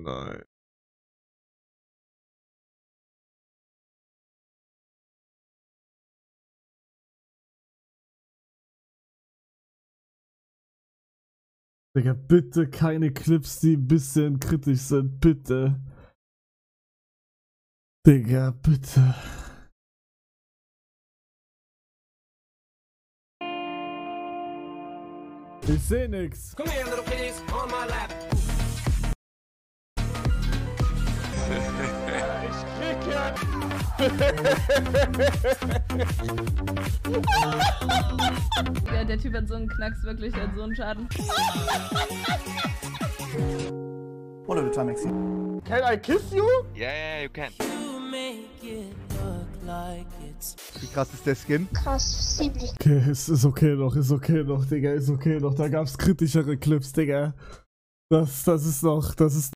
nein. Digga, bitte keine Clips, die ein bisschen kritisch sind, bitte. Digga, bitte. Ich seh nix. Come here, little piece, on my lap. Ja, der Typ hat so einen Knacks, wirklich, der hat so einen Schaden. One at a time, Maxi. Can I kiss you? Yeah, you can. Wie krass ist der Skin? Krass, ziemlich. Okay, es ist okay noch, Digga, ist okay noch. Da gab's kritischere Clips, Digga. Das ist noch, das ist